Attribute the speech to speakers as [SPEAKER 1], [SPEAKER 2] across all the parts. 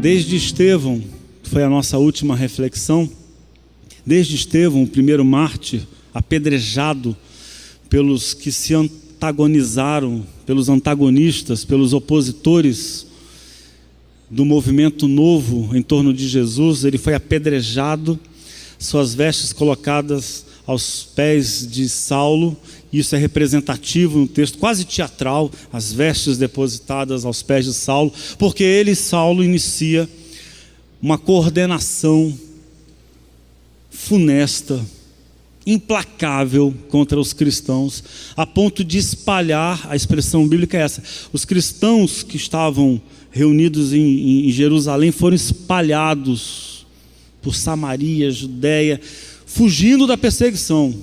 [SPEAKER 1] Desde Estevão, que foi a nossa última reflexão, desde Estevão, o primeiro mártir, apedrejado pelos que se antagonizaram, pelos antagonistas, pelos opositores do movimento novo em torno de Jesus, ele foi apedrejado, suas vestes colocadas aos pés de Saulo. Isso é representativo no texto, quase teatral, as vestes depositadas aos pés de Saulo, porque ele, Saulo, inicia uma coordenação funesta, implacável contra os cristãos, a ponto de espalhar, a expressão bíblica é essa, os cristãos que estavam reunidos em Jerusalém foram espalhados por Samaria, Judéia, fugindo da perseguição,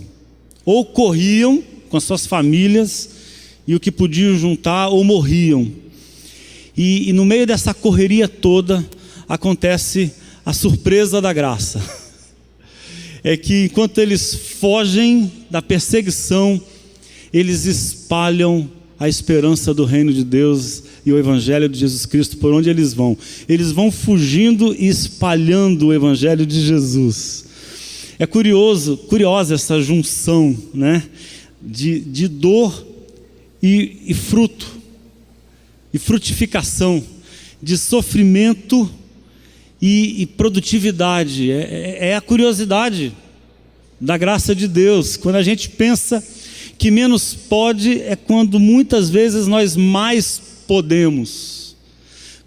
[SPEAKER 1] ou corriam com as suas famílias e o que podiam juntar, ou morriam. E no meio dessa correria toda acontece a surpresa da graça. É que enquanto eles fogem da perseguição, eles espalham a esperança do reino de Deus e o evangelho de Jesus Cristo por onde eles vão. Eles vão fugindo e espalhando o evangelho de Jesus. É curiosa essa junção, né, de dor e fruto, e frutificação, de sofrimento e produtividade. É a curiosidade da graça de Deus. Quando a gente pensa que menos pode, é quando muitas vezes nós mais podemos.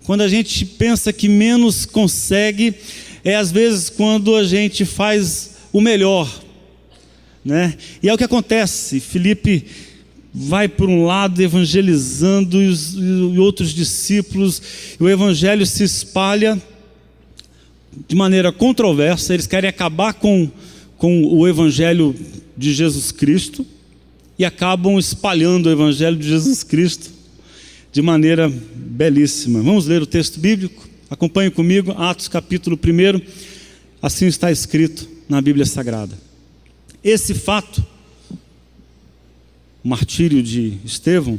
[SPEAKER 1] Quando a gente pensa que menos consegue, é às vezes quando a gente faz o melhor, né? E é o que acontece. Filipe vai por um lado evangelizando e outros discípulos, e o evangelho se espalha de maneira controversa. Eles querem acabar com o evangelho de Jesus Cristo e acabam espalhando o evangelho de Jesus Cristo de maneira belíssima. Vamos ler o texto bíblico? Acompanhe comigo, Atos capítulo 1, assim está escrito na Bíblia Sagrada. Esse fato, o martírio de Estevão,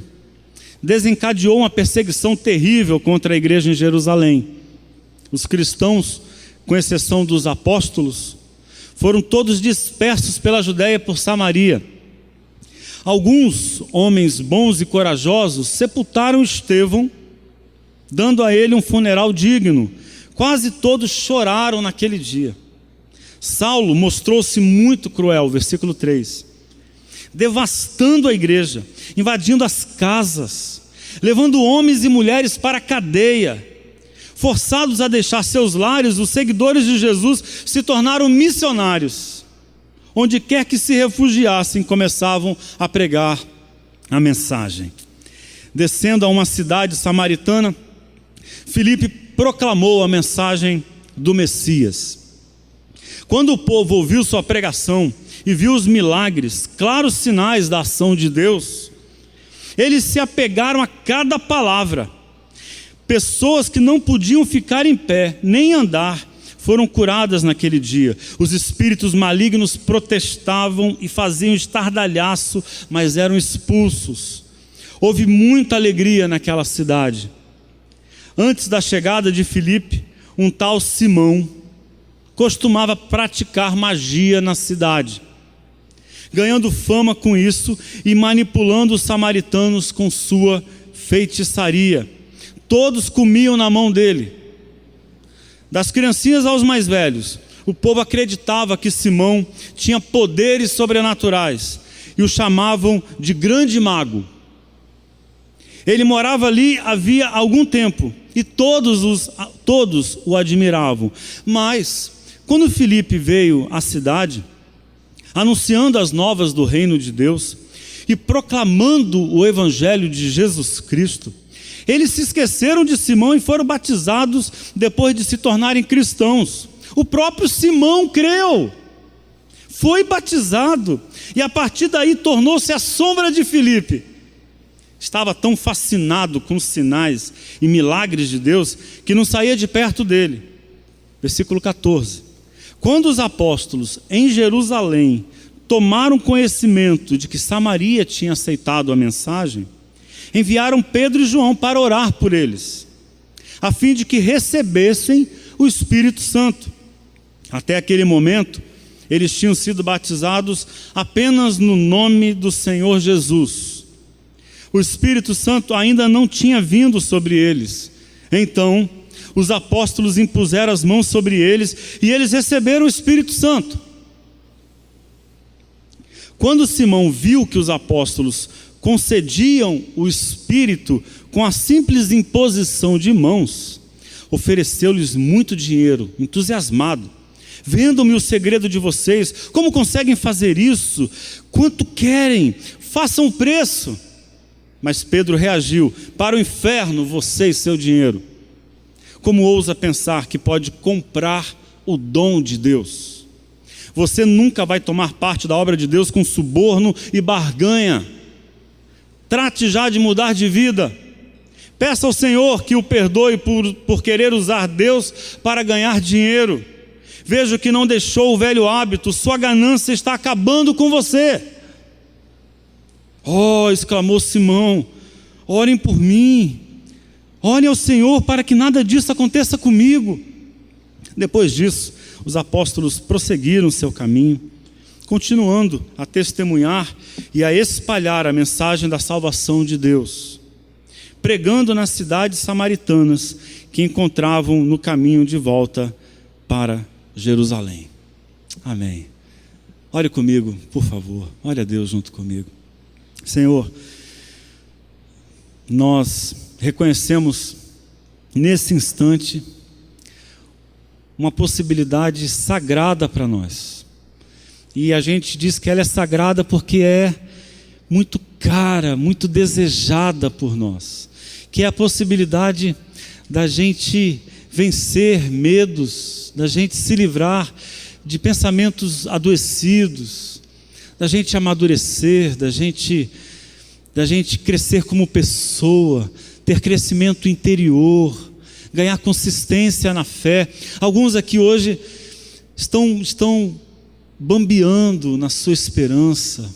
[SPEAKER 1] desencadeou uma perseguição terrível contra a igreja em Jerusalém. Os cristãos, com exceção dos apóstolos, foram todos dispersos pela Judéia e por Samaria. Alguns homens bons e corajosos sepultaram Estevão, dando a ele um funeral digno. Quase todos choraram naquele dia. Saulo mostrou-se muito cruel, versículo 3, devastando a igreja, invadindo as casas, levando homens e mulheres para a cadeia. Forçados a deixar seus lares, os seguidores de Jesus se tornaram missionários. Onde quer que se refugiassem, começavam a pregar a mensagem. Descendo a uma cidade samaritana, Filipe proclamou a mensagem do Messias. Quando o povo ouviu sua pregação e viu os milagres, claros sinais da ação de Deus, eles se apegaram a cada palavra. Pessoas que não podiam ficar em pé, nem andar, foram curadas naquele dia. Os espíritos malignos protestavam e faziam estardalhaço, mas eram expulsos. Houve muita alegria naquela cidade. Antes da chegada de Filipe, um tal Simão costumava praticar magia na cidade, ganhando fama com isso e manipulando os samaritanos com sua feitiçaria. Todos comiam na mão dele. Das criancinhas aos mais velhos, o povo acreditava que Simão tinha poderes sobrenaturais e o chamavam de grande mago. Ele morava ali havia algum tempo e todos o admiravam. Mas quando Filipe veio à cidade, anunciando as novas do reino de Deus e proclamando o evangelho de Jesus Cristo, eles se esqueceram de Simão e foram batizados depois de se tornarem cristãos. O próprio Simão creu, foi batizado e a partir daí tornou-se a sombra de Filipe. Estava tão fascinado com os sinais e milagres de Deus que não saía de perto dele. Versículo 14. Quando os apóstolos em Jerusalém tomaram conhecimento de que Samaria tinha aceitado a mensagem, enviaram Pedro e João para orar por eles. a fim de que recebessem o Espírito Santo. Até aquele momento, eles tinham sido batizados apenas no nome do Senhor Jesus. O Espírito Santo ainda não tinha vindo sobre eles. Então, os apóstolos impuseram as mãos sobre eles e eles receberam o Espírito Santo. Quando Simão viu que os apóstolos concediam o Espírito com a simples imposição de mãos, ofereceu-lhes muito dinheiro, entusiasmado. Vendo-me o segredo de vocês, como conseguem fazer isso? Quanto querem? Façam o preço. Mas Pedro reagiu: para o inferno você e seu dinheiro. Como ousa pensar que pode comprar o dom de Deus? Você nunca vai tomar parte da obra de Deus com suborno e barganha. Trate já de mudar de vida. Peça ao Senhor que o perdoe por querer usar Deus para ganhar dinheiro. Vejo que não deixou o velho hábito, sua ganância está acabando com você. Oh, exclamou Simão, orem por mim. Orem ao Senhor para que nada disso aconteça comigo. Depois disso, os apóstolos prosseguiram seu caminho, continuando a testemunhar e a espalhar a mensagem da salvação de Deus, pregando nas cidades samaritanas que encontravam no caminho de volta para Jerusalém. Amém. Ore comigo, por favor. Ore a Deus junto comigo. Senhor, nós reconhecemos nesse instante uma possibilidade sagrada para nós. E a gente diz que ela é sagrada porque é muito cara, muito desejada por nós. Que é a possibilidade da gente vencer medos, da gente se livrar de pensamentos adoecidos, da gente amadurecer, da gente crescer como pessoa, ter crescimento interior, ganhar consistência na fé. Alguns aqui hoje estão bambeando na sua esperança,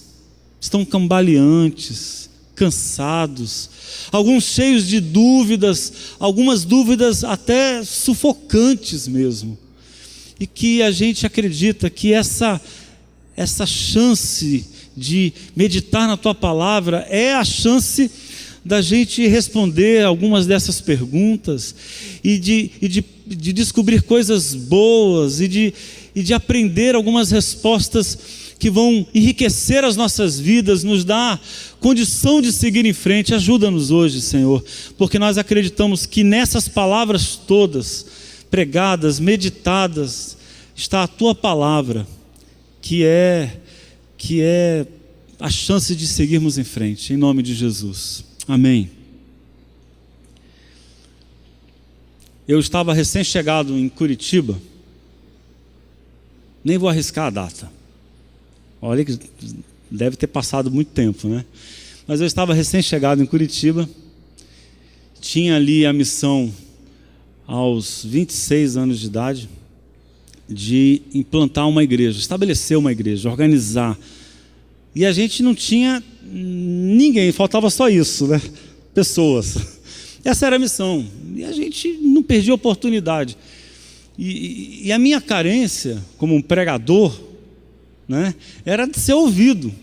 [SPEAKER 1] estão cambaleantes, cansados, alguns cheios de dúvidas, algumas dúvidas até sufocantes mesmo, e que a gente acredita que essa chance de meditar na Tua Palavra é a chance da gente responder algumas dessas perguntas e de descobrir coisas boas e de aprender algumas respostas que vão enriquecer as nossas vidas, nos dar condição de seguir em frente. Ajuda-nos hoje, Senhor, porque nós acreditamos que nessas palavras todas, pregadas, meditadas, está a Tua Palavra, que é a chance de seguirmos em frente, em nome de Jesus. Amém. Eu estava recém-chegado em Curitiba, nem vou arriscar a data, olha que deve ter passado muito tempo, né? Mas eu estava recém-chegado em Curitiba, tinha ali a missão aos 26 anos de idade, de implantar uma igreja, estabelecer uma igreja, organizar. E a gente não tinha ninguém, faltava só isso, né? Pessoas. Essa era a missão. E a gente não perdia a oportunidade. E a minha carência, como um pregador, né, era de ser ouvido.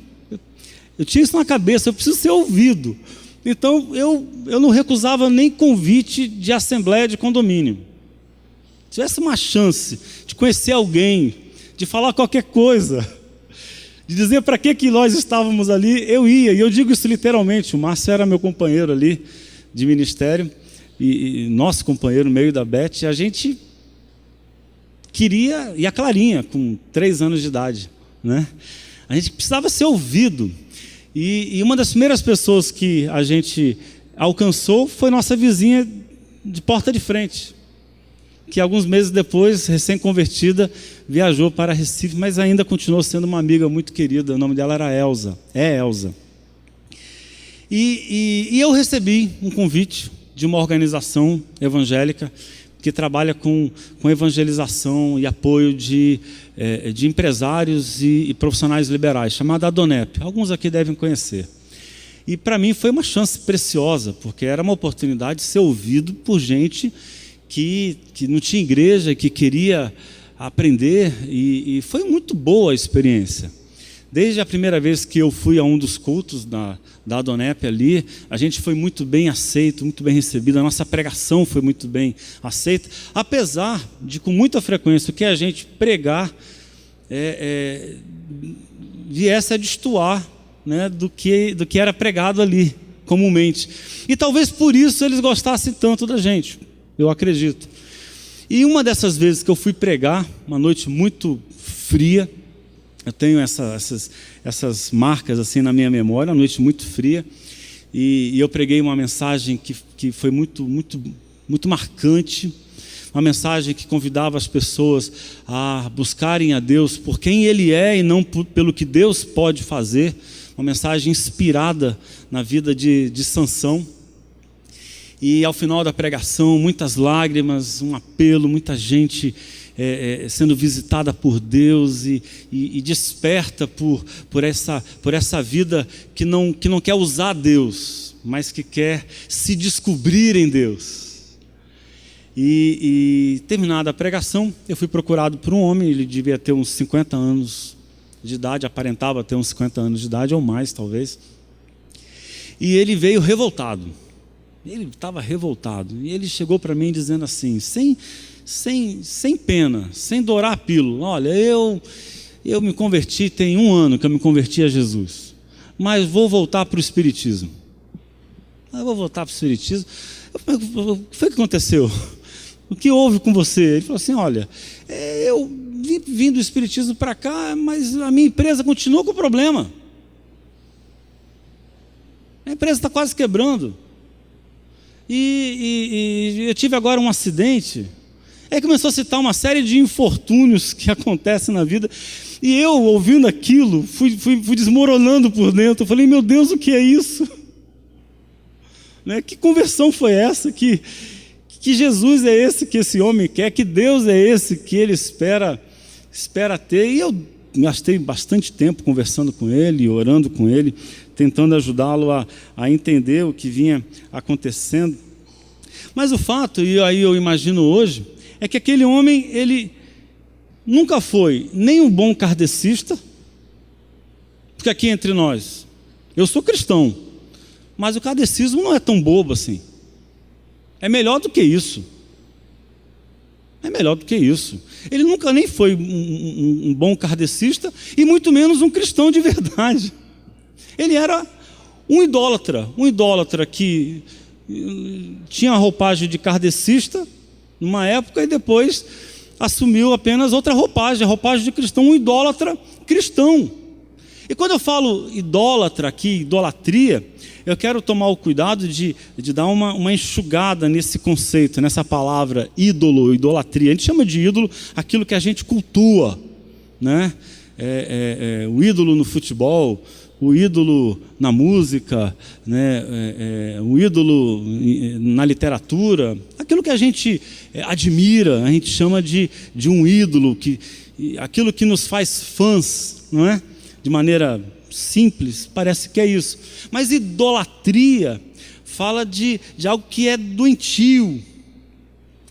[SPEAKER 1] Eu tinha isso na cabeça, eu preciso ser ouvido. Então eu não recusava nem convite de assembleia de condomínio. Se tivesse uma chance de conhecer alguém, de falar qualquer coisa, de dizer para que nós estávamos ali, eu ia. E eu digo isso literalmente. O Márcio era meu companheiro ali de ministério e nosso companheiro no meio da Beth. A gente queria, e a Clarinha com 3 anos de idade, né? A gente precisava ser ouvido. E uma das primeiras pessoas que a gente alcançou foi nossa vizinha de porta de frente, que alguns meses depois, recém-convertida, viajou para Recife, mas ainda continuou sendo uma amiga muito querida. O nome dela era Elza, Elza. E eu recebi um convite de uma organização evangélica que trabalha com evangelização e apoio de empresários e profissionais liberais, chamada Adonep. Alguns aqui devem conhecer. E para mim foi uma chance preciosa, porque era uma oportunidade de ser ouvido por gente que não tinha igreja, que queria aprender, e foi muito boa a experiência. Desde a primeira vez que eu fui a um dos cultos da Adonep ali, a gente foi muito bem aceito, muito bem recebido, a nossa pregação foi muito bem aceita, apesar de com muita frequência o que a gente pregar viesse a destoar, né, do que era pregado ali, comumente. E talvez por isso eles gostassem tanto da gente, eu acredito. E uma dessas vezes que eu fui pregar, uma noite muito fria, eu tenho essas marcas assim na minha memória, uma noite muito fria, e eu preguei uma mensagem que foi muito, muito, muito marcante, uma mensagem que convidava as pessoas a buscarem a Deus por quem Ele é e não pelo que Deus pode fazer, uma mensagem inspirada na vida de Sansão. E ao final da pregação, muitas lágrimas, um apelo, muita gente sendo visitada por Deus e desperta por essa vida que não quer usar Deus, mas que quer se descobrir em Deus. E terminada a pregação, eu fui procurado por um homem, ele devia ter uns 50 anos de idade, aparentava ter uns 50 anos de idade ou mais talvez, e ele veio revoltado. Ele estava revoltado, e ele chegou para mim dizendo assim, sem pena, sem dourar a pílula: olha, eu me converti, tem 1 ano que eu me converti a Jesus, mas vou voltar para o Espiritismo. Eu vou voltar para o Espiritismo. O que foi que aconteceu? O que houve com você? Ele falou assim: olha, eu vim do Espiritismo para cá, mas a minha empresa continua com problema. A empresa está quase quebrando. E eu tive agora um acidente. Aí começou a citar uma série de infortúnios que acontecem na vida. E eu, ouvindo aquilo, fui desmoronando por dentro. Eu falei: meu Deus, o que é isso? Né? Que conversão foi essa? Que Jesus é esse que esse homem quer? Que Deus é esse que ele espera ter? E eu gastei bastante tempo conversando com ele, orando com ele, tentando ajudá-lo a entender o que vinha acontecendo. Mas o fato, e aí eu imagino hoje, é que aquele homem, ele nunca foi nem um bom kardecista, porque aqui entre nós, eu sou cristão, mas o kardecismo não é tão bobo assim. É melhor do que isso. É melhor do que isso. Ele nunca nem foi um bom kardecista, e muito menos um cristão de verdade. Ele era um idólatra que tinha a roupagem de kardecista numa época e depois assumiu apenas outra roupagem, a roupagem de cristão, um idólatra cristão. E quando eu falo idólatra aqui, idolatria, eu quero tomar o cuidado de dar uma enxugada nesse conceito, nessa palavra ídolo, idolatria. A gente chama de ídolo aquilo que a gente cultua, né? O ídolo no futebol, o ídolo na música, né? O ídolo na literatura, aquilo que a gente admira, a gente chama de um ídolo, aquilo que nos faz fãs, não é? De maneira simples, parece que é isso. Mas idolatria fala de algo que é doentio,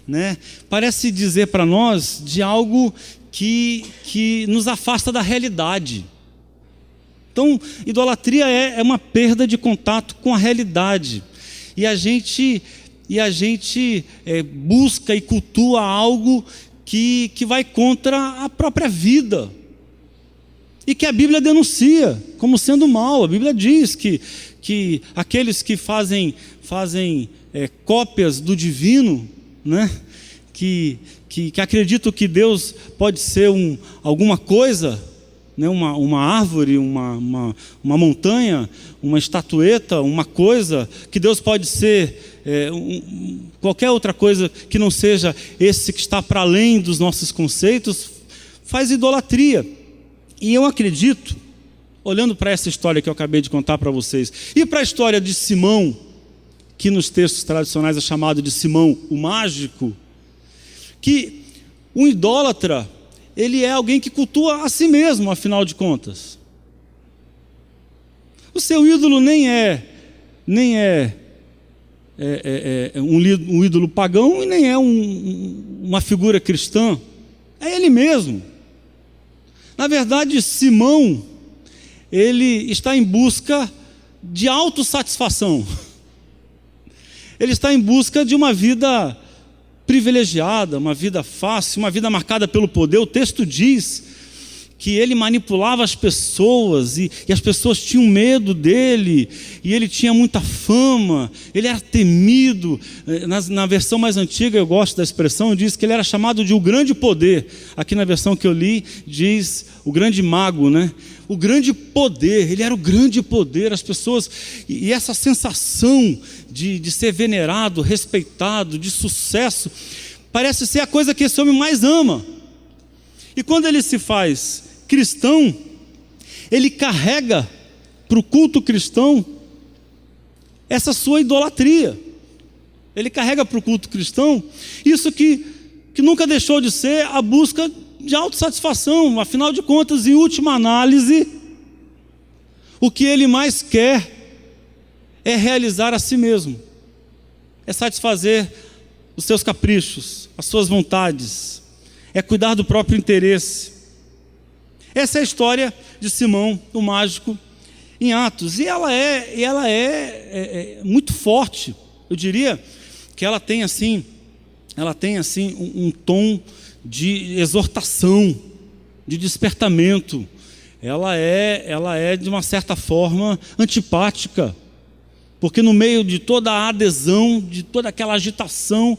[SPEAKER 1] né? Parece dizer para nós de algo que nos afasta da realidade. Então, idolatria é uma perda de contato com a realidade. E a gente busca e cultua algo que vai contra a própria vida. E que a Bíblia denuncia como sendo mal. A Bíblia diz que aqueles que fazem cópias do divino, né? que acreditam que Deus pode ser alguma coisa, né? uma árvore, uma montanha, uma estatueta, uma coisa, que Deus pode ser qualquer outra coisa que não seja esse que está para além dos nossos conceitos, faz idolatria. E eu acredito, olhando para essa história que eu acabei de contar para vocês, e para a história de Simão, que nos textos tradicionais é chamado de Simão o mágico, que um idólatra, ele é alguém que cultua a si mesmo, afinal de contas. O seu ídolo nem é um ídolo pagão e nem é uma figura cristã. É ele mesmo. Na verdade, Simão, ele está em busca de autossatisfação. Ele está em busca de uma vida privilegiada, uma vida fácil, uma vida marcada pelo poder. O texto diz que ele manipulava as pessoas e as pessoas tinham medo dele, e ele tinha muita fama, ele era temido. Na versão mais antiga, eu gosto da expressão, diz que ele era chamado de o grande poder. Aqui na versão que eu li, diz o grande mago, né? O grande poder, ele era o grande poder. As pessoas, e essa sensação de ser venerado, respeitado, de sucesso, parece ser a coisa que esse homem mais ama. E quando ele se faz cristão, ele carrega para o culto cristão essa sua idolatria. Ele carrega para o culto cristão isso que nunca deixou de ser a busca de autossatisfação. Afinal de contas, em última análise, o que ele mais quer é realizar a si mesmo, é satisfazer os seus caprichos, as suas vontades, é cuidar do próprio interesse. Essa é a história de Simão, o mágico, em Atos. E ela é muito forte. Eu diria que ela tem assim um tom de exortação, de despertamento. Ela é de uma certa forma antipática, porque no meio de toda a adesão, de toda aquela agitação,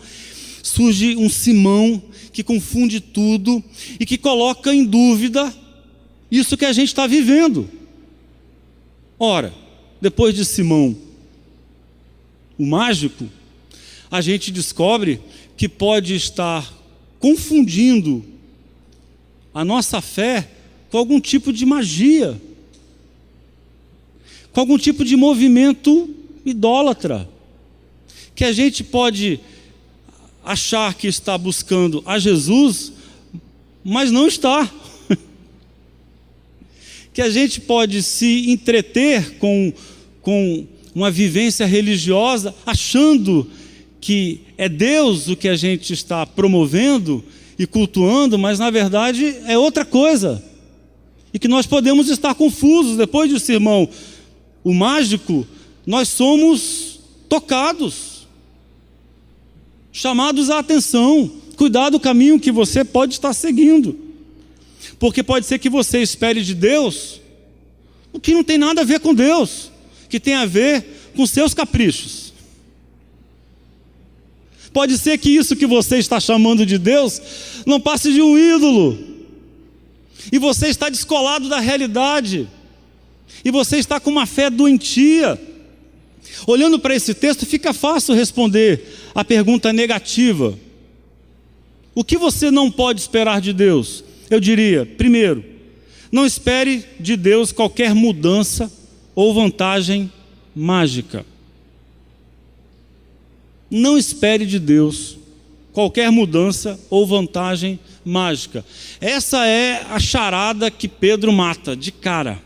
[SPEAKER 1] surge um Simão que confunde tudo e que coloca em dúvida isso que a gente está vivendo. Ora, depois de Simão, o mágico, a gente descobre que pode estar confundindo a nossa fé com algum tipo de magia, com algum tipo de movimento idólatra, que a gente pode achar que está buscando a Jesus, mas não está. Que a gente pode se entreter com uma vivência religiosa, achando que é Deus o que a gente está promovendo e cultuando, mas na verdade é outra coisa. E que nós podemos estar confusos. Depois do sermão, o mágico, nós somos tocados, chamados à atenção. Cuidado do caminho que você pode estar seguindo. Porque pode ser que você espere de Deus o que não tem nada a ver com Deus, que tem a ver com seus caprichos. Pode ser que isso que você está chamando de Deus não passe de um ídolo, e você está descolado da realidade, e você está com uma fé doentia. Olhando para esse texto, fica fácil responder a pergunta negativa: o que você não pode esperar de Deus? Eu diria, primeiro, não espere de Deus qualquer mudança ou vantagem mágica. Não espere de Deus qualquer mudança ou vantagem mágica. Essa é a charada que Pedro mata de cara.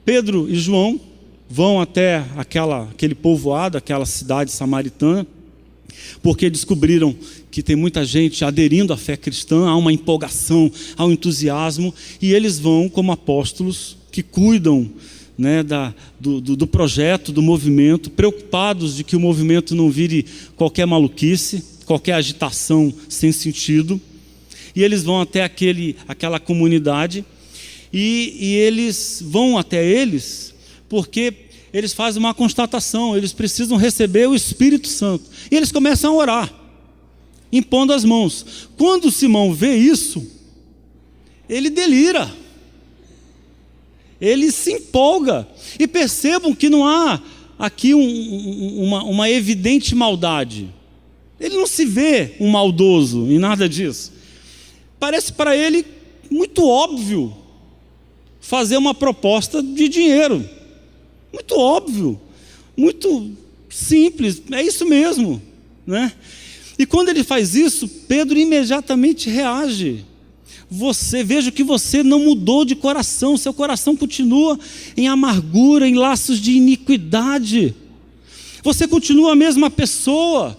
[SPEAKER 1] Pedro e João vão até aquele povoado, aquela cidade samaritana, porque descobriram que tem muita gente aderindo à fé cristã, há uma empolgação, há um entusiasmo, e eles vão como apóstolos que cuidam, né, do projeto, do movimento, preocupados de que o movimento não vire qualquer maluquice, qualquer agitação sem sentido. E eles vão até aquela comunidade, e eles vão até eles porque eles fazem uma constatação: eles precisam receber o Espírito Santo. E eles começam a orar, impondo as mãos. Quando Simão vê isso, ele delira, ele se empolga. E percebam que não há aqui uma evidente maldade. Ele não se vê um maldoso em nada disso. Parece para ele muito óbvio fazer uma proposta de dinheiro. Muito óbvio, muito simples, é isso mesmo, né? E quando ele faz isso, Pedro imediatamente reage. veja que você não mudou de coração, seu coração continua em amargura, em laços de iniquidade. Você continua a mesma pessoa.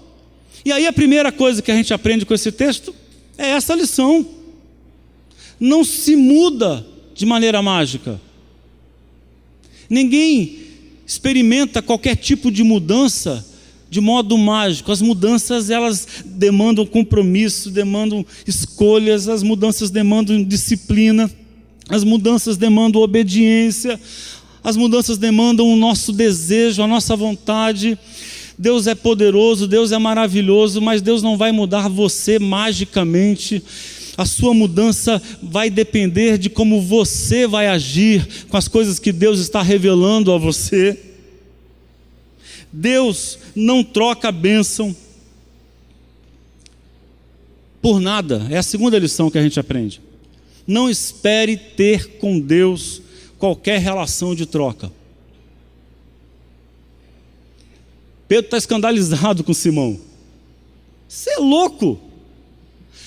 [SPEAKER 1] E aí a primeira coisa que a gente aprende com esse texto é essa lição. Não se muda de maneira mágica. Ninguém experimenta qualquer tipo de mudança de modo mágico. As mudanças, elas demandam compromisso, demandam escolhas, as mudanças demandam disciplina, as mudanças demandam obediência, as mudanças demandam o nosso desejo, a nossa vontade. Deus é poderoso, Deus é maravilhoso, mas Deus não vai mudar você magicamente. A sua mudança vai depender de como você vai agir com as coisas que Deus está revelando a você. Deus não troca a bênção por nada. É a segunda lição que a gente aprende. Não espere ter com Deus qualquer relação de troca. Pedro está escandalizado com Simão. Você é louco?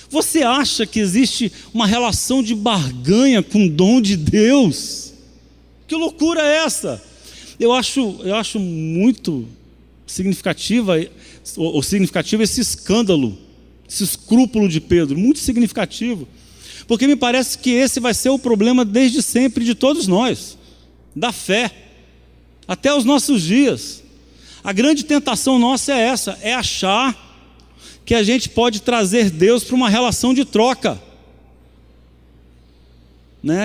[SPEAKER 1] Você acha que existe uma relação de barganha com o dom de Deus? Que loucura é essa? Eu acho muito significativo esse escândalo, esse escrúpulo de Pedro, muito significativo, porque me parece que esse vai ser o problema desde sempre de todos nós, da fé, até os nossos dias. A grande tentação nossa é essa, é achar que a gente pode trazer Deus para uma relação de troca.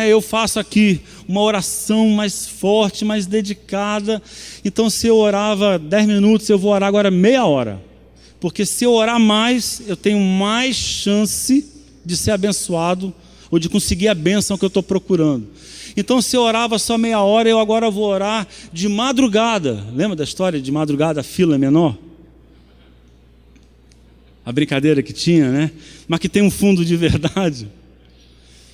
[SPEAKER 1] Eu faço aqui uma oração mais forte, mais dedicada, então se eu orava 10 minutos, eu vou orar agora meia hora, porque se eu orar mais, eu tenho mais chance de ser abençoado, ou de conseguir a bênção que eu estou procurando. Então se eu orava só meia hora, eu agora vou orar de madrugada. Lembra da história de madrugada, a fila é menor? A brincadeira que tinha, né? Mas que tem um fundo de verdade.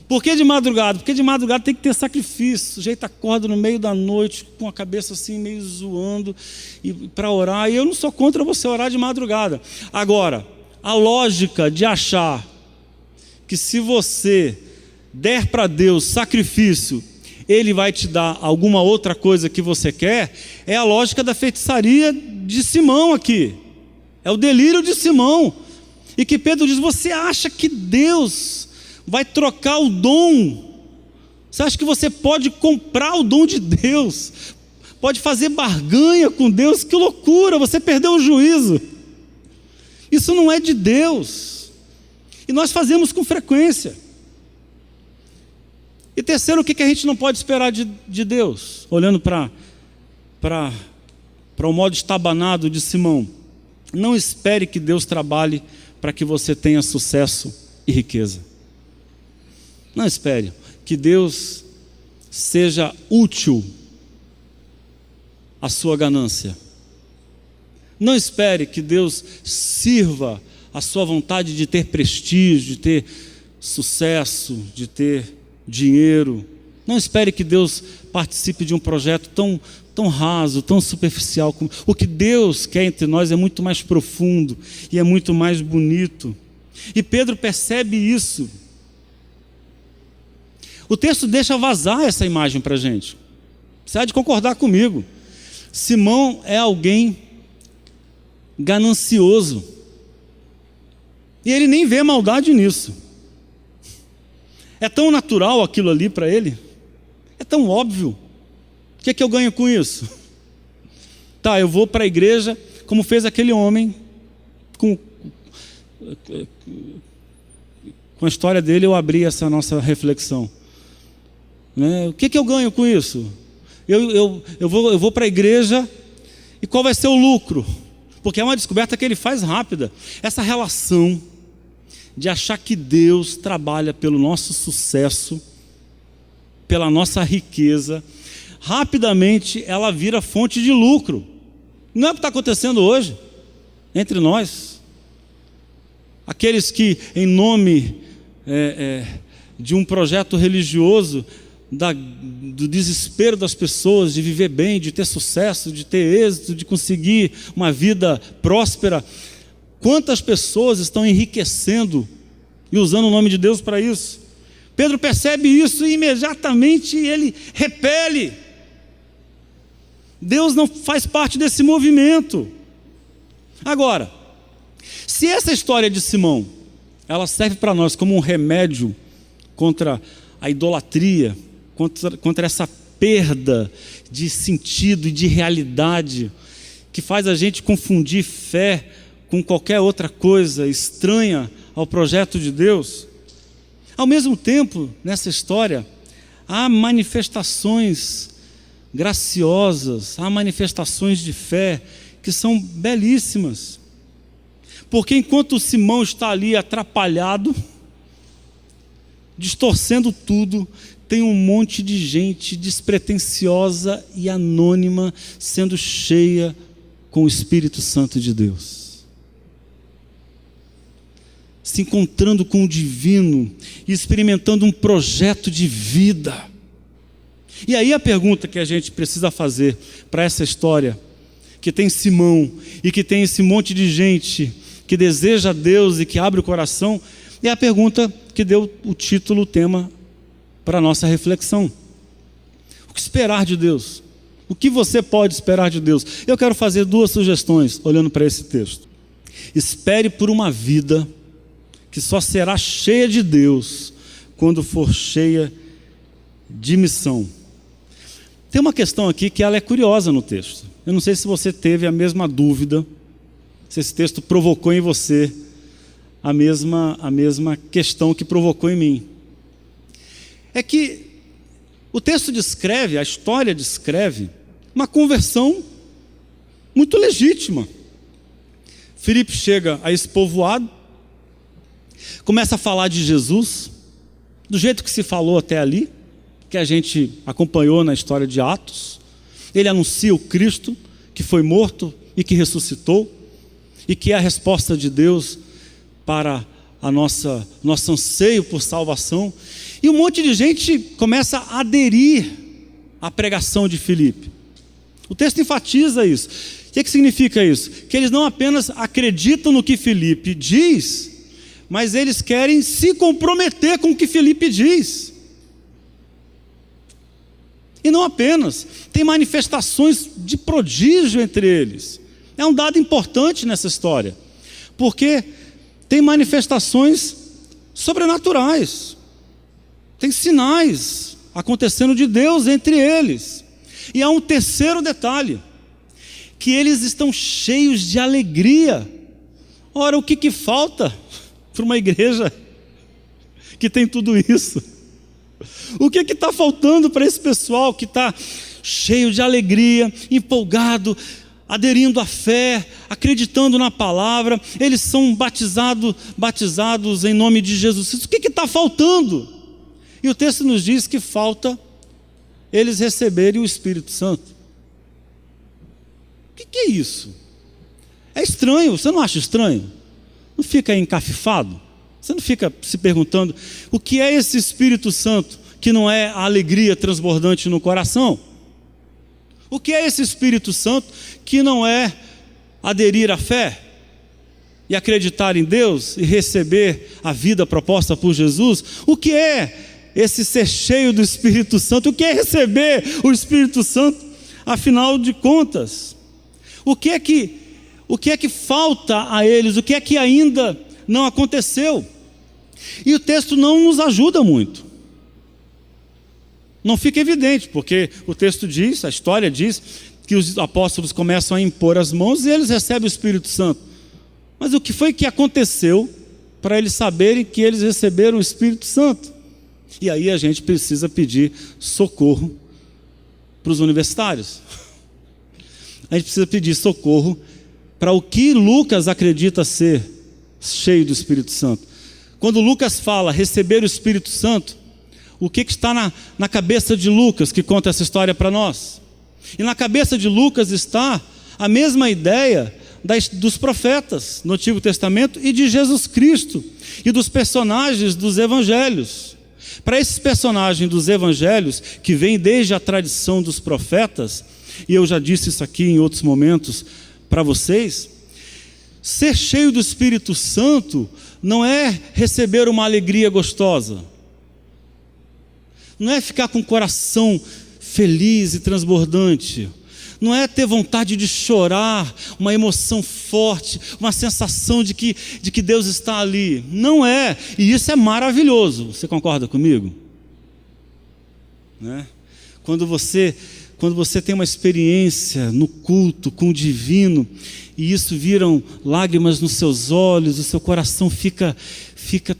[SPEAKER 1] Por que de madrugada? Porque de madrugada tem que ter sacrifício. O sujeito acorda no meio da noite, com a cabeça assim meio zoando, para orar. E eu não sou contra você orar de madrugada. Agora, a lógica de achar que se você der para Deus sacrifício, Ele vai te dar alguma outra coisa que você quer, é a lógica da feitiçaria de Simão aqui. É o delírio de Simão. E que Pedro diz: você acha que Deus vai trocar o dom? Você acha que você pode comprar o dom de Deus? Pode fazer barganha com Deus? Que loucura, você perdeu o juízo. Isso não é de Deus. E nós fazemos com frequência. E terceiro, o que a gente não pode esperar de Deus? Olhando para o modo estabanado de Simão. Não espere que Deus trabalhe para que você tenha sucesso e riqueza. Não espere que Deus seja útil à sua ganância. Não espere que Deus sirva à sua vontade de ter prestígio, de ter sucesso, de ter dinheiro. Não espere que Deus participe de um projeto tão raso, tão superficial. O que Deus quer entre nós é muito mais profundo e é muito mais bonito. E Pedro percebe isso. O texto deixa vazar essa imagem para a gente. Você há de concordar comigo. Simão é alguém ganancioso. E ele nem vê maldade nisso. É tão natural aquilo ali para ele. É tão óbvio. O que é que eu ganho com isso? Tá, eu vou para a igreja, como fez aquele homem. Com a história dele eu abri essa nossa reflexão. O que eu ganho com isso? Eu vou para a igreja, e qual vai ser o lucro? Porque é uma descoberta que ele faz rápida. Essa relação de achar que Deus trabalha pelo nosso sucesso, pela nossa riqueza, rapidamente ela vira fonte de lucro. Não é o que está acontecendo hoje entre nós. Aqueles que, em nome de um projeto religioso, do desespero das pessoas de viver bem, de ter sucesso, de ter êxito, de conseguir uma vida próspera, quantas pessoas estão enriquecendo e usando o nome de Deus para isso? Pedro percebe isso e imediatamente ele repele. Deus não faz parte desse movimento. Agora, se essa história de Simão, ela serve para nós como um remédio contra a idolatria, contra essa perda de sentido e de realidade, que faz a gente confundir fé com qualquer outra coisa estranha ao projeto de Deus. Ao mesmo tempo, nessa história, há manifestações graciosas, há manifestações de fé que são belíssimas. Porque enquanto Simão está ali atrapalhado, distorcendo tudo, tem um monte de gente despretensiosa e anônima sendo cheia com o Espírito Santo de Deus, se encontrando com o divino e experimentando um projeto de vida. E aí a pergunta que a gente precisa fazer para essa história, que tem Simão e que tem esse monte de gente que deseja Deus e que abre o coração, é a pergunta que deu o título, o tema para a nossa reflexão. O que esperar de Deus? O que você pode esperar de Deus? Eu quero fazer 2 sugestões olhando para esse texto. Espere por uma vida que só será cheia de Deus quando for cheia de missão. Tem uma questão aqui que ela é curiosa no texto. Eu não sei se você teve a mesma dúvida, se esse texto provocou em você a mesma questão que provocou em mim. É que o texto descreve, a história descreve uma conversão muito legítima. Filipe chega a esse povoado, começa a falar de Jesus, do jeito que se falou até ali, que a gente acompanhou na história de Atos. Ele anuncia o Cristo que foi morto e que ressuscitou, e que é a resposta de Deus para a nosso anseio por salvação. E um monte de gente começa a aderir à pregação de Filipe. O texto enfatiza isso. O que significa isso? Que eles não apenas acreditam no que Filipe diz, mas eles querem se comprometer com o que Filipe diz. E não apenas, tem manifestações de prodígio entre eles. É um dado importante nessa história, porque tem manifestações sobrenaturais, tem sinais acontecendo de Deus entre eles. E há um terceiro detalhe, que eles estão cheios de alegria. Ora, o que falta para uma igreja que tem tudo isso? O que está faltando para esse pessoal que está cheio de alegria, empolgado, aderindo à fé, acreditando na palavra? Eles são batizados em nome de Jesus. O que está faltando? E o texto nos diz que falta eles receberem o Espírito Santo. O que é isso? É estranho, você não acha estranho? Não fica aí encafifado? Você não fica se perguntando o que é esse Espírito Santo que não é a alegria transbordante no coração? O que é esse Espírito Santo que não é aderir à fé e acreditar em Deus e receber a vida proposta por Jesus? O que é esse ser cheio do Espírito Santo? O que é receber o Espírito Santo, afinal de contas? O que é que falta a eles? O que é que ainda não aconteceu? E o texto não nos ajuda muito. Não fica evidente, porque o texto diz, a história diz, que os apóstolos começam a impor as mãos e eles recebem o Espírito Santo. Mas o que foi que aconteceu para eles saberem que eles receberam o Espírito Santo? E aí a gente precisa pedir socorro para os universitários. A gente precisa pedir socorro para o que Lucas acredita ser cheio do Espírito Santo. Quando Lucas fala receber o Espírito Santo, o que está na cabeça de Lucas, que conta essa história para nós? E na cabeça de Lucas está a mesma ideia dos profetas no Antigo Testamento e de Jesus Cristo e dos personagens dos evangelhos. Para esses personagens dos evangelhos, que vêm desde a tradição dos profetas, e eu já disse isso aqui em outros momentos para vocês, ser cheio do Espírito Santo não é receber uma alegria gostosa. não é ficar com o coração feliz e transbordante, não é ter vontade de chorar, uma emoção forte, uma sensação de que Deus está ali. Não é, e isso é maravilhoso. Você concorda comigo? Né? Quando você tem uma experiência no culto com o divino, e isso viram lágrimas nos seus olhos, o seu coração fica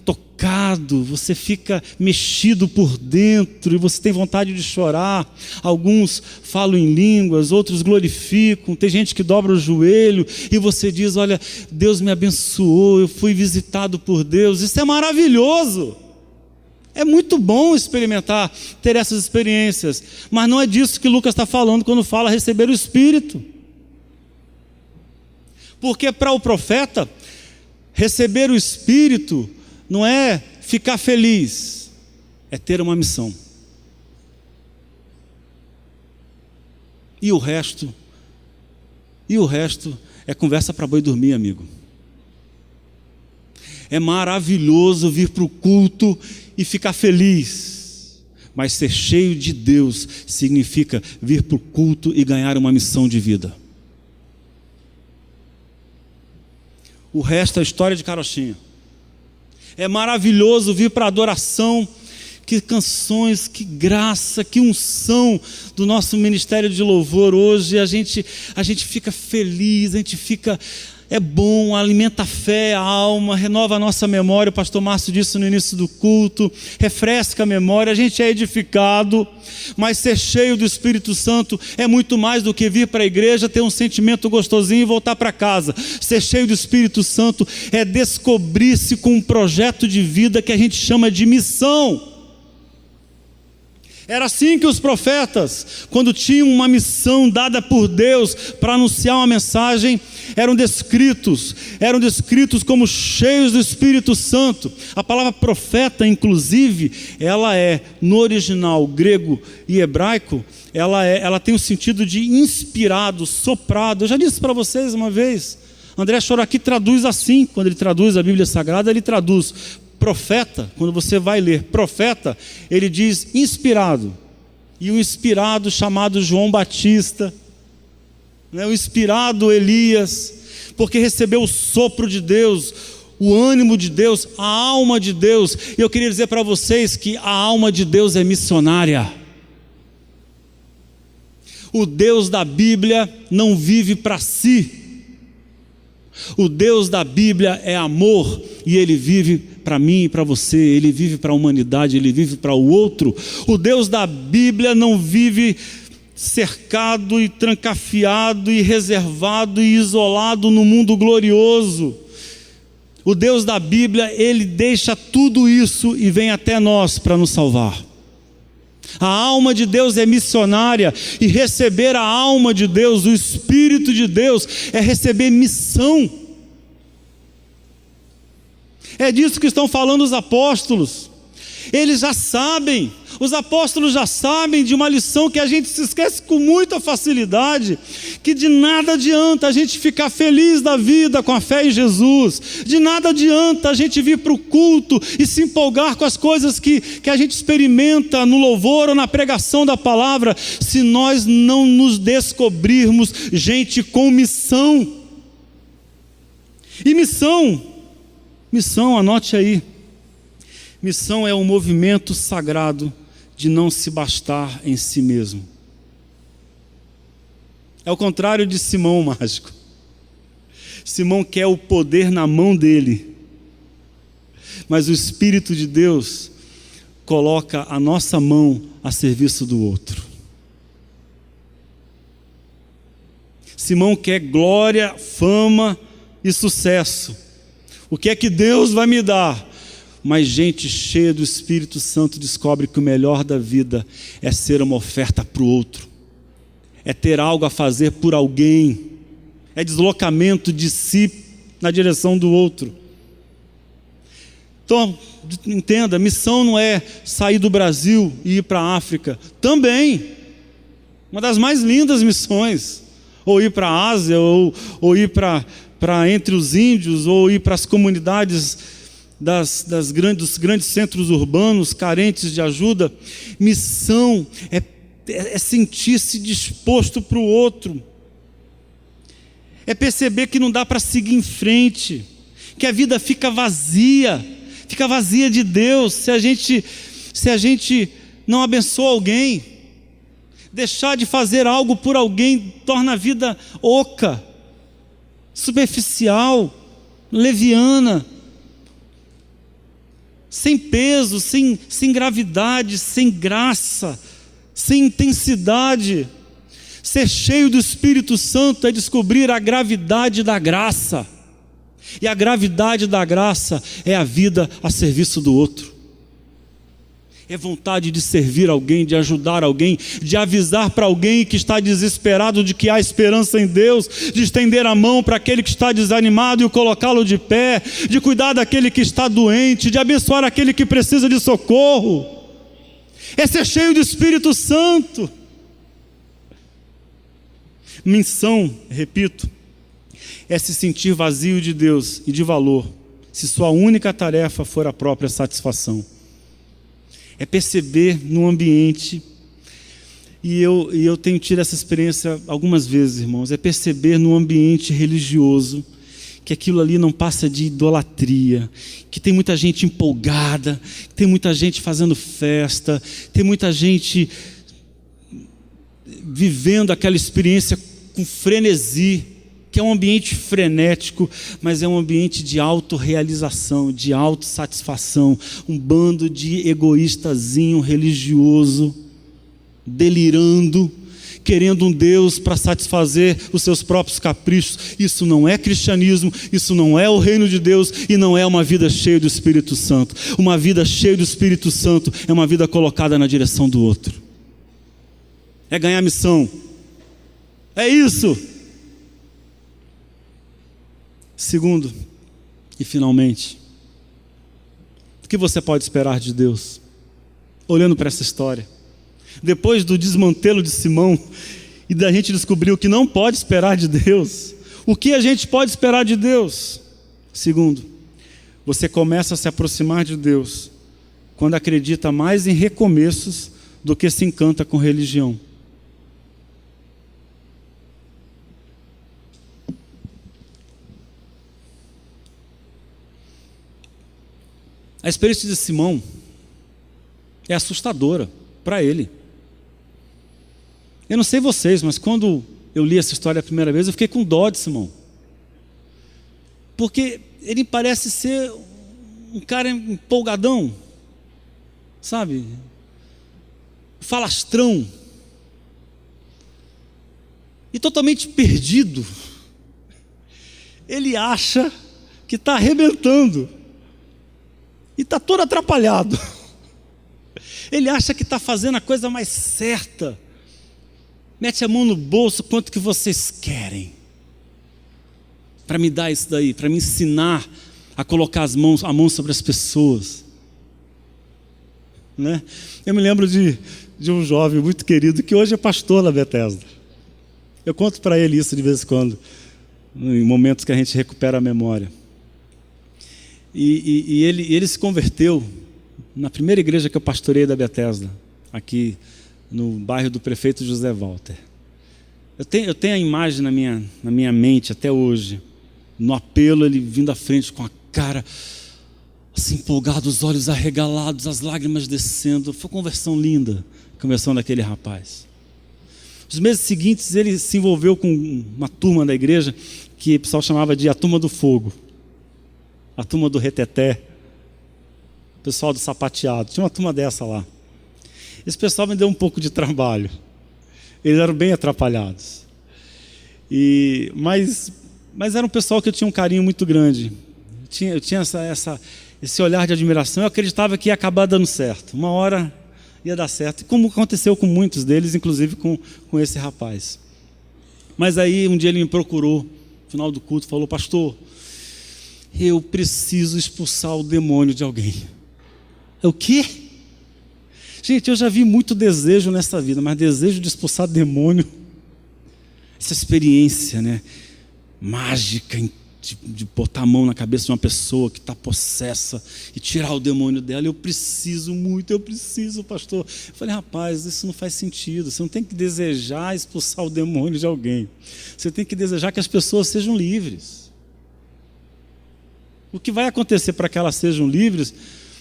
[SPEAKER 1] tocado, você fica mexido por dentro, e você tem vontade de chorar. Alguns falam em línguas, outros glorificam, tem gente que dobra o joelho, e você diz: olha, Deus me abençoou, eu fui visitado por Deus. Isso é maravilhoso. É muito bom experimentar, ter essas experiências, mas não é disso que Lucas está falando quando fala receber o Espírito. Porque para o profeta, receber o Espírito não é ficar feliz, é ter uma missão. E o resto é conversa para boi dormir, amigo. É maravilhoso vir para o culto e ficar feliz, mas ser cheio de Deus significa vir para o culto e ganhar uma missão de vida. O resto é história de carochinha. É maravilhoso vir para a adoração, que canções, que graça, que unção do nosso ministério de louvor hoje. A gente fica feliz, é bom, alimenta a fé, a alma, renova a nossa memória. O pastor Márcio disse no início do culto, refresca a memória, a gente é edificado. Mas ser cheio do Espírito Santo é muito mais do que vir para a igreja, ter um sentimento gostosinho e voltar para casa. Ser cheio do Espírito Santo é descobrir-se com um projeto de vida que a gente chama de missão. Era assim que os profetas, quando tinham uma missão dada por Deus para anunciar uma mensagem, eram descritos como cheios do Espírito Santo. A palavra profeta, inclusive, ela é, no original grego e hebraico, ela tem o sentido de inspirado, soprado. Eu já disse para vocês uma vez, André Choraqui traduz assim, quando ele traduz a Bíblia Sagrada, ele traduz profeta. Quando você vai ler profeta, ele diz inspirado. E o inspirado chamado João Batista, o inspirado Elias, porque recebeu o sopro de Deus, o ânimo de Deus, a alma de Deus. E eu queria dizer para vocês que a alma de Deus é missionária. O Deus da Bíblia não vive para si. O Deus da Bíblia é amor, e Ele vive para mim e para você, Ele vive para a humanidade, Ele vive para o outro. O Deus da Bíblia não vive cercado e trancafiado e reservado e isolado no mundo glorioso. O Deus da Bíblia, Ele deixa tudo isso e vem até nós para nos salvar. A alma de Deus é missionária, e receber a alma de Deus, o Espírito de Deus, é receber missão. É disso que estão falando os apóstolos. Eles já sabem, os apóstolos já sabem de uma lição que a gente se esquece com muita facilidade, que de nada adianta a gente ficar feliz da vida com a fé em Jesus, de nada adianta a gente vir para o culto e se empolgar com as coisas que a gente experimenta no louvor ou na pregação da palavra, se nós não nos descobrirmos gente com missão. E missão, anote aí, missão é um movimento sagrado de não se bastar em si mesmo. É o contrário de Simão o mágico. Simão quer o poder na mão dele, mas o Espírito de Deus coloca a nossa mão a serviço do outro. Simão quer glória, fama e sucesso. O que é que Deus vai me dar? Mas gente cheia do Espírito Santo descobre que o melhor da vida é ser uma oferta para o outro, é ter algo a fazer por alguém, é deslocamento de si na direção do outro. Então, entenda, missão não é sair do Brasil e ir para a África, também, uma das mais lindas missões, ou ir para a Ásia, ou ir para entre os índios, ou ir para as comunidades dos grandes centros urbanos carentes de ajuda. Missão é sentir-se disposto para o outro, é perceber que não dá para seguir em frente, que a vida fica vazia de Deus se a gente não abençoa alguém. Deixar de fazer algo por alguém torna a vida oca, superficial, leviana, sem peso, sem gravidade, sem graça, sem intensidade. Ser cheio do Espírito Santo é descobrir a gravidade da graça, e a gravidade da graça é a vida a serviço do outro. É vontade de servir alguém, de ajudar alguém, de avisar para alguém que está desesperado de que há esperança em Deus, de estender a mão para aquele que está desanimado e o colocá-lo de pé, de cuidar daquele que está doente, de abençoar aquele que precisa de socorro. É ser cheio do Espírito Santo. Missão, repito, é se sentir vazio de Deus e de valor, se sua única tarefa for a própria satisfação. É perceber no ambiente, e eu tenho tido essa experiência algumas vezes, irmãos, é perceber no ambiente religioso que aquilo ali não passa de idolatria, que tem muita gente empolgada, que tem muita gente fazendo festa, tem muita gente vivendo aquela experiência com frenesi, que é um ambiente frenético, mas é um ambiente de autorrealização, de autossatisfação, um bando de egoístazinho religioso, delirando, querendo um Deus para satisfazer os seus próprios caprichos. Isso não é cristianismo, isso não é o reino de Deus, e não é uma vida cheia do Espírito Santo. Uma vida cheia do Espírito Santo é uma vida colocada na direção do outro, é ganhar missão, é isso. Segundo, e finalmente, o que você pode esperar de Deus? Olhando para essa história, depois do desmantelo de Simão, e da gente descobrir o que não pode esperar de Deus, o que a gente pode esperar de Deus? Segundo, você começa a se aproximar de Deus quando acredita mais em recomeços do que se encanta com religião. A experiência de Simão é assustadora para ele. Eu não sei vocês, mas quando eu li essa história a primeira vez, eu fiquei com dó de Simão. Porque ele parece ser um cara empolgadão, sabe? Falastrão. E totalmente perdido. Ele acha que está arrebentando. E está todo atrapalhado. Ele acha que está fazendo a coisa mais certa. Mete a mão no bolso, quanto que vocês querem para me dar isso daí, para me ensinar a colocar a mão sobre as pessoas, né? Eu me lembro de um jovem muito querido que hoje é pastor na Bethesda. Eu conto para ele isso de vez em quando, em momentos que a gente recupera a memória. E ele se converteu na primeira igreja que eu pastorei da Bethesda, aqui no bairro do prefeito José Walter. Eu tenho a imagem na minha mente até hoje, no apelo, ele vindo à frente com a cara assim empolgado, os olhos arregalados, as lágrimas descendo. Foi uma conversão linda, a conversão daquele rapaz. Os meses seguintes ele se envolveu com uma turma da igreja que o pessoal chamava de a turma do fogo, a turma do reteté, o pessoal do sapateado. Tinha uma turma dessa lá. Esse pessoal me deu um pouco de trabalho, eles eram bem atrapalhados, mas era um pessoal que eu tinha um carinho muito grande. Eu tinha esse olhar de admiração. Eu acreditava que ia acabar dando certo, uma hora ia dar certo, como aconteceu com muitos deles, inclusive com esse rapaz. Mas aí um dia ele me procurou, no final do culto, falou: pastor, eu preciso expulsar o demônio de alguém. O quê? Gente, eu já vi muito desejo nessa vida, mas desejo de expulsar demônio, essa experiência, né, mágica, de botar a mão na cabeça de uma pessoa que está possessa e tirar o demônio dela. Eu preciso muito, pastor. Eu falei, rapaz, isso não faz sentido. Você não tem que desejar expulsar o demônio de alguém. Você tem que desejar que as pessoas sejam livres. O que vai acontecer para que elas sejam livres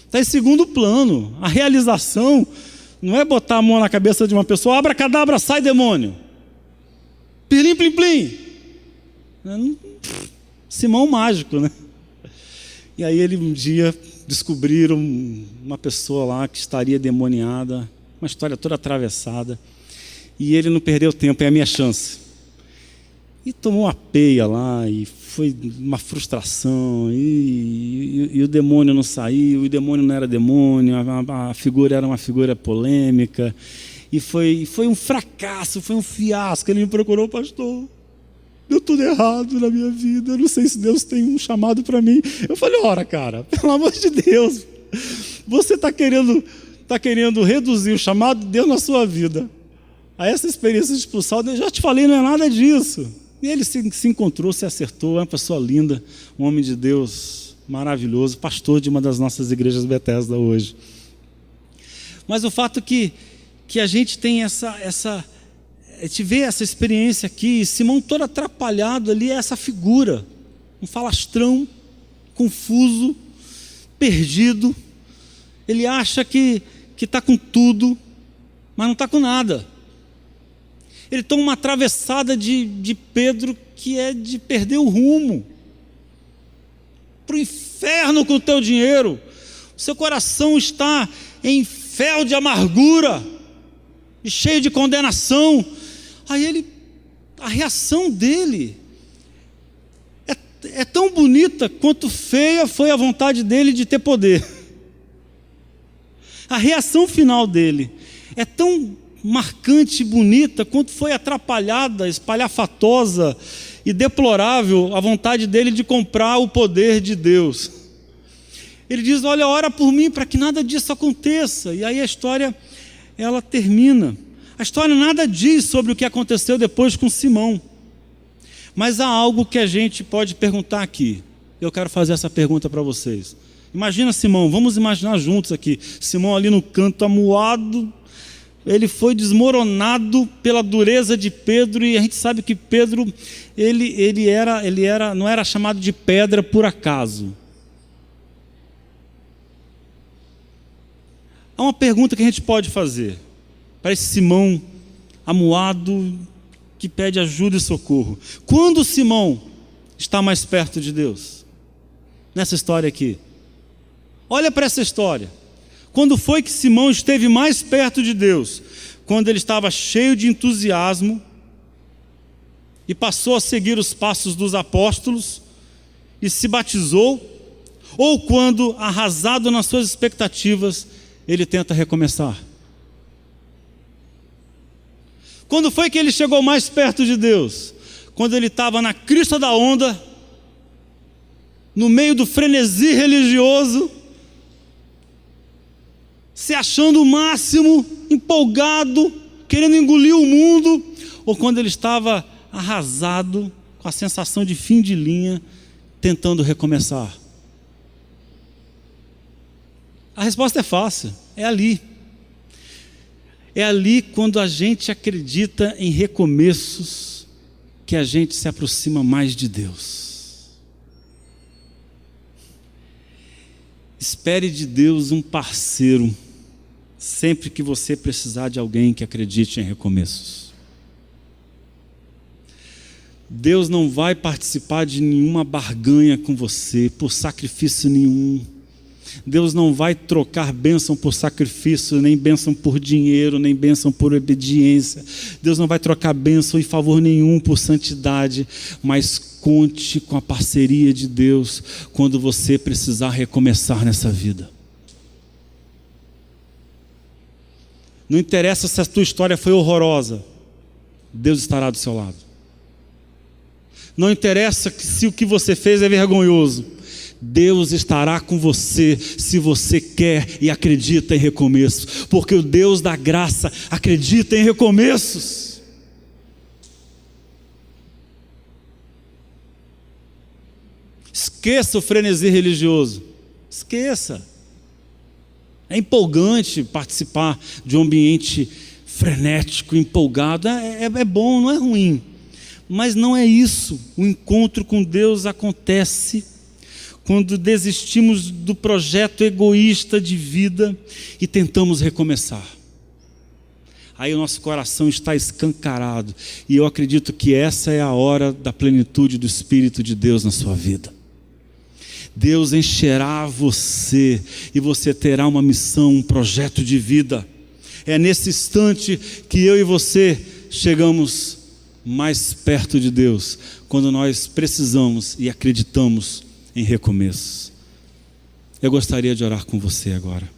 [SPEAKER 1] está em segundo plano. A realização não é botar a mão na cabeça de uma pessoa, abracadabra, sai demônio. Pilim, plim, plim. Simão mágico, né? E aí um dia descobriram uma pessoa lá que estaria demoniada, uma história toda atravessada, e ele não perdeu tempo, é a minha chance. E tomou uma peia lá, e foi uma frustração, e o demônio não saiu, o demônio não era demônio, a figura era uma figura polêmica, e foi um fracasso, foi um fiasco. Ele me procurou, pastor, deu tudo errado na minha vida, eu não sei se Deus tem um chamado para mim. Eu falei, ora, cara, pelo amor de Deus, você está querendo reduzir o chamado de Deus na sua vida a essa experiência de expulsar, eu já te falei, não é nada disso. E ele se encontrou, se acertou, é uma pessoa linda, um homem de Deus maravilhoso, pastor de uma das nossas igrejas Bethesda hoje. Mas o fato que a gente tem essa te vê essa experiência aqui, Simão todo atrapalhado ali, é essa figura, um falastrão, confuso, perdido. Ele acha que está com tudo, mas não está com nada. Ele toma uma atravessada de Pedro que é de perder o rumo. Para o inferno com o teu dinheiro. O seu coração está em fel de amargura e cheio de condenação. Aí a reação dele é tão bonita quanto feia foi a vontade dele de ter poder. A reação final dele é tão marcante e bonita quanto foi atrapalhada, espalhafatosa e deplorável a vontade dele de comprar o poder de Deus. Ele diz, olha, ora por mim para que nada disso aconteça. E aí a história, ela termina. A história nada diz sobre o que aconteceu depois com Simão. Mas há algo que a gente pode perguntar aqui. Eu quero fazer essa pergunta para vocês. Imagina Simão, vamos imaginar juntos aqui. Simão ali no canto, amuado, ele foi desmoronado pela dureza de Pedro, e a gente sabe que Pedro, não era chamado de pedra por acaso. Há uma pergunta que a gente pode fazer para esse Simão amuado que pede ajuda e socorro. Quando Simão está mais perto de Deus? Nessa história aqui. Olha para essa história. Quando foi que Simão esteve mais perto de Deus? Quando ele estava cheio de entusiasmo e passou a seguir os passos dos apóstolos e se batizou? Ou quando, arrasado nas suas expectativas, ele tenta recomeçar? Quando foi que ele chegou mais perto de Deus? Quando ele estava na crista da onda, no meio do frenesi religioso, se achando o máximo, empolgado, querendo engolir o mundo, ou quando ele estava arrasado, com a sensação de fim de linha, tentando recomeçar? A resposta é fácil, é ali. É ali, quando a gente acredita em recomeços, que a gente se aproxima mais de Deus. Espere de Deus um parceiro, sempre que você precisar de alguém que acredite em recomeços. Deus não vai participar de nenhuma barganha com você, por sacrifício nenhum. Deus não vai trocar bênção por sacrifício, nem bênção por dinheiro, nem bênção por obediência. Deus não vai trocar bênção e favor nenhum por santidade, mas conte com a parceria de Deus quando você precisar recomeçar nessa vida. Não interessa se a tua história foi horrorosa, Deus estará do seu lado. Não interessa se o que você fez é vergonhoso, Deus estará com você se você quer e acredita em recomeços, porque o Deus da graça acredita em recomeços. Esqueça o frenesi religioso. Esqueça. É empolgante participar de um ambiente frenético, empolgado. É bom, não é ruim. Mas não é isso. O encontro com Deus acontece quando desistimos do projeto egoísta de vida e tentamos recomeçar. Aí o nosso coração está escancarado. E eu acredito que essa é a hora da plenitude do Espírito de Deus na sua vida. Deus encherá você e você terá uma missão, um projeto de vida. É nesse instante que eu e você chegamos mais perto de Deus, quando nós precisamos e acreditamos em recomeços. Eu gostaria de orar com você agora.